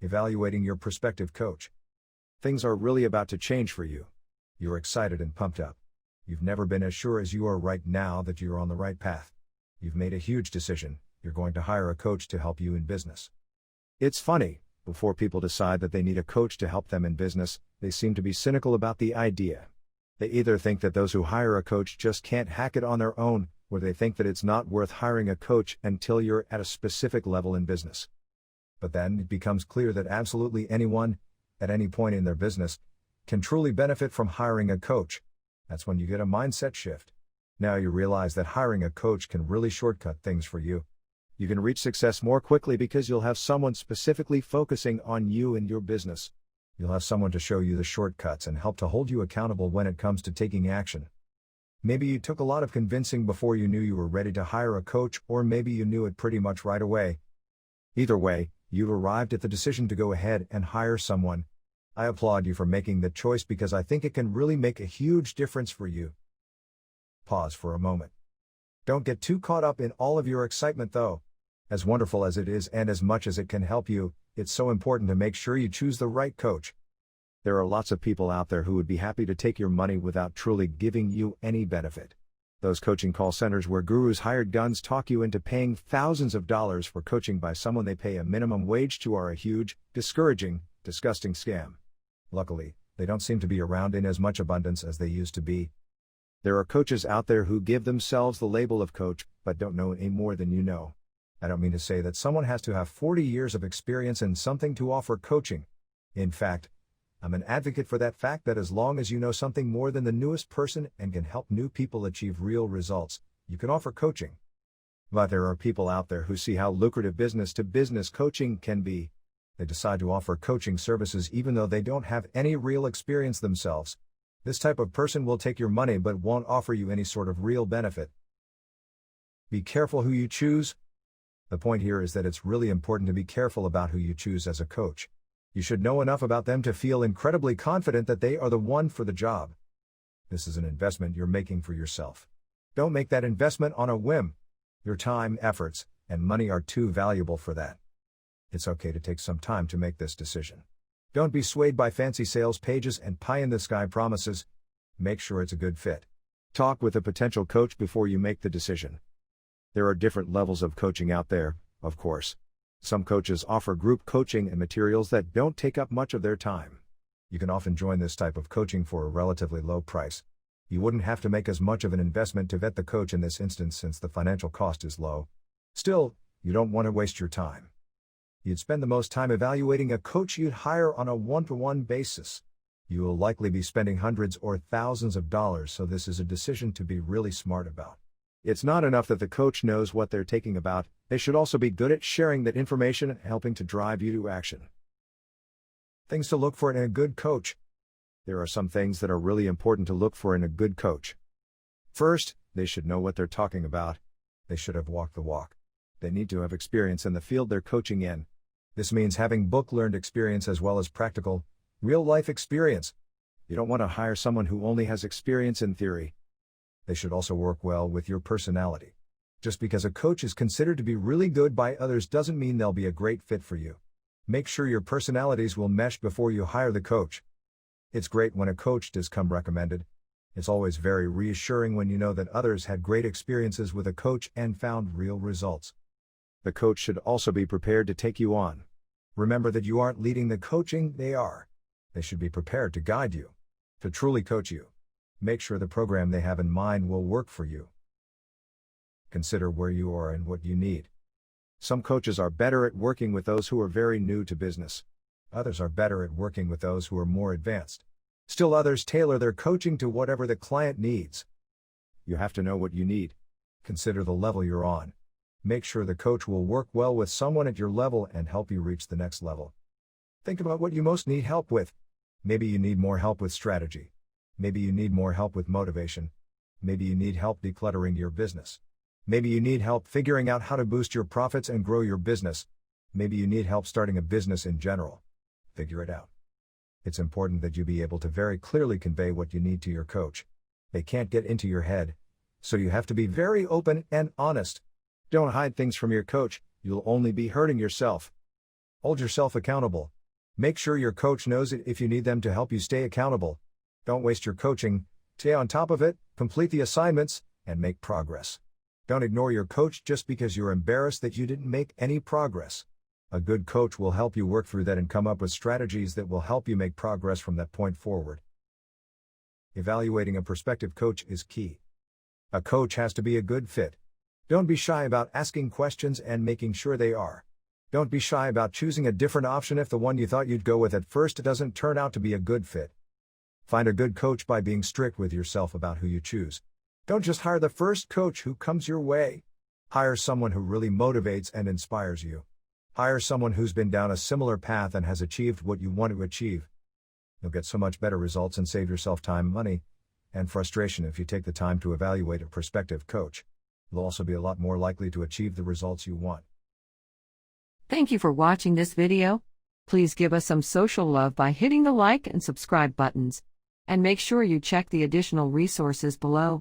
Evaluating your prospective coach. Things are really about to change for you. You're excited and pumped up. You've never been as sure as you are right now that you're on the right path. You've made a huge decision. You're going to hire a coach to help you in business. It's funny, before people decide that they need a coach to help them in business, they seem to be cynical about the idea. They either think that those who hire a coach just can't hack it on their own, or they think that it's not worth hiring a coach until you're at a specific level in business. But then it becomes clear that absolutely anyone, at any point in their business, can truly benefit from hiring a coach. That's when you get a mindset shift. Now you realize that hiring a coach can really shortcut things for you. You can reach success more quickly because you'll have someone specifically focusing on you and your business. You'll have someone to show you the shortcuts and help to hold you accountable when it comes to taking action. Maybe you took a lot of convincing before you knew you were ready to hire a coach, or maybe you knew it pretty much right away. Either way, you've arrived at the decision to go ahead and hire someone. I applaud you for making that choice because I think it can really make a huge difference for you. Pause for a moment. Don't get too caught up in all of your excitement though. As wonderful as it is and as much as it can help you, it's so important to make sure you choose the right coach. There are lots of people out there who would be happy to take your money without truly giving you any benefit. Those coaching call centers where gurus hired guns talk you into paying thousands of dollars for coaching by someone they pay a minimum wage to are a huge, discouraging, disgusting scam. Luckily, they don't seem to be around in as much abundance as they used to be. There are coaches out there who give themselves the label of coach, but don't know any more than you know. I don't mean to say that someone has to have 40 years of experience in something to offer coaching. In fact, I'm an advocate for that fact that as long as you know something more than the newest person and can help new people achieve real results, you can offer coaching. But there are people out there who see how lucrative business-to-business coaching can be. They decide to offer coaching services even though they don't have any real experience themselves. This type of person will take your money but won't offer you any sort of real benefit. Be careful who you choose. The point here is that it's really important to be careful about who you choose as a coach. You should know enough about them to feel incredibly confident that they are the one for the job. This is an investment you're making for yourself. Don't make that investment on a whim. Your time, efforts, and money are too valuable for that. It's okay to take some time to make this decision. Don't be swayed by fancy sales pages and pie-in-the-sky promises. Make sure it's a good fit. Talk with a potential coach before you make the decision. There are different levels of coaching out there, of course. Some coaches offer group coaching and materials that don't take up much of their time. You can often join this type of coaching for a relatively low price. You wouldn't have to make as much of an investment to vet the coach in this instance since the financial cost is low. Still, you don't want to waste your time. You'd spend the most time evaluating a coach you'd hire on a one-to-one basis. You will likely be spending hundreds or thousands of dollars, so this is a decision to be really smart about. It's not enough that the coach knows what they're talking about, they should also be good at sharing that information and helping to drive you to action. Things to look for in a good coach. There are some things that are really important to look for in a good coach. First, they should know what they're talking about. They should have walked the walk. They need to have experience in the field they're coaching in. This means having book-learned experience as well as practical, real-life experience. You don't want to hire someone who only has experience in theory. They should also work well with your personality. Just because a coach is considered to be really good by others doesn't mean they'll be a great fit for you. Make sure your personalities will mesh before you hire the coach. It's great when a coach does come recommended. It's always very reassuring when you know that others had great experiences with a coach and found real results. The coach should also be prepared to take you on. Remember that you aren't leading the coaching, they are. They should be prepared to guide you, to truly coach you. Make sure the program they have in mind will work for you. Consider where you are and what you need. Some coaches are better at working with those who are very new to business. Others are better at working with those who are more advanced. Still others tailor their coaching to whatever the client needs. You have to know what you need. Consider the level you're on. Make sure the coach will work well with someone at your level and help you reach the next level. Think about what you most need help with. Maybe you need more help with strategy. Maybe you need more help with motivation. Maybe you need help decluttering your business. Maybe you need help figuring out how to boost your profits and grow your business. Maybe you need help starting a business in general. Figure it out. It's important that you be able to very clearly convey what you need to your coach. They can't get into your head, so you have to be very open and honest. Don't hide things from your coach, you'll only be hurting yourself. Hold yourself accountable. Make sure your coach knows it if you need them to help you stay accountable. Don't waste your coaching, stay on top of it, complete the assignments, and make progress. Don't ignore your coach just because you're embarrassed that you didn't make any progress. A good coach will help you work through that and come up with strategies that will help you make progress from that point forward. Evaluating a prospective coach is key. A coach has to be a good fit. Don't be shy about asking questions and making sure they are. Don't be shy about choosing a different option if the one you thought you'd go with at first doesn't turn out to be a good fit. Find a good coach by being strict with yourself about who you choose. Don't just hire the first coach who comes your way. Hire someone who really motivates and inspires you. Hire someone who's been down a similar path and has achieved what you want to achieve. You'll get so much better results and save yourself time, money, and frustration if you take the time to evaluate a prospective coach. You'll also be a lot more likely to achieve the results you want. Thank you for watching this video. Please give us some social love by hitting the like and subscribe buttons. And make sure you check the additional resources below.